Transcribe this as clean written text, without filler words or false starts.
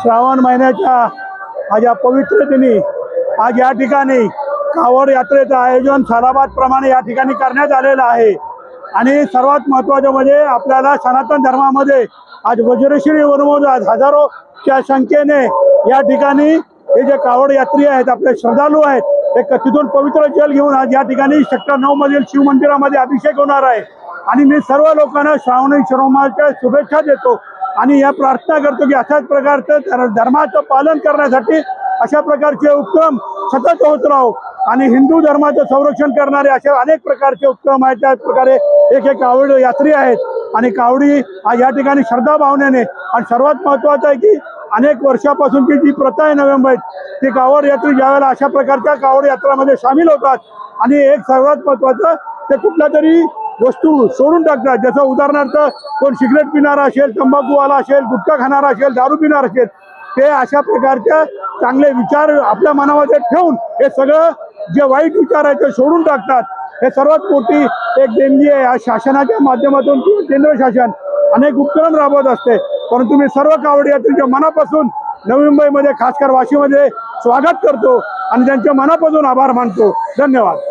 श्रावण महिन्याच्या आज या पवित्र दिनी आज या ठिकाणी कावड यात्रेचं आयोजन सालाबाद प्रमाणे या ठिकाणी करण्यात आलेलं आहे। आणि सर्वात महत्त्वाचं म्हणजे आपल्याला सनातन धर्मामध्ये आज वज्रश्री वनमोज हजारोच्या संख्येने या ठिकाणी हे जे कावड यात्री आहेत आपले श्रद्धालू आहेत ते तिथून पवित्र जल घेऊन आज या ठिकाणी सेक्टर 9 मधील शिव मंदिरामध्ये अभिषेक होणार आहे। आणि मी सर्व लोकांना श्रावणी श्रोमाच्या शुभेच्छा देतो आणि या प्रार्थना करतो की अशाच प्रकारचं धर्माचं पालन करण्यासाठी अशा प्रकारचे उपक्रम सतत होत राहो आणि हिंदू धर्माचं संरक्षण करणारे असे अनेक प्रकारचे उपक्रम आहेत। त्याच प्रकारे एक कावड यात्री आहेत आणि कावडी या ठिकाणी श्रद्धा भावनेने आणि सर्वात महत्त्वाचं आहे की अनेक वर्षापासूनची जी प्रथा आहे नवी मुंबईत ती कावड यात्री ज्यावेळेला अशा प्रकारच्या कावड यात्रामध्ये सामील होतात आणि एक सर्वात महत्त्वाचं ते कुठल्या तरी वस्तू सोडून टाकतात। जसं उदाहरणार्थ कोण सिगरेट पिणारा असेल, तंबाखूवाला असेल, गुटखा खाणारा असेल, दारू पिणारा असेल, ते अशा प्रकारच्या चांगले विचार आपल्या मनामध्ये ठेवून हे सगळं जे वाईट विचार आहे ते सोडून टाकतात। हे सर्वात मोठी एक देणगी आहे। या शासनाच्या माध्यमातून केंद्र शासन अनेक उपक्रम राबवत असते, परंतु मी सर्व कावड यात्रीच्या मनापासून नवी मुंबईमध्ये खासकर वाशीमध्ये स्वागत करतो आणि त्यांच्या मनापासून आभार मानतो। धन्यवाद।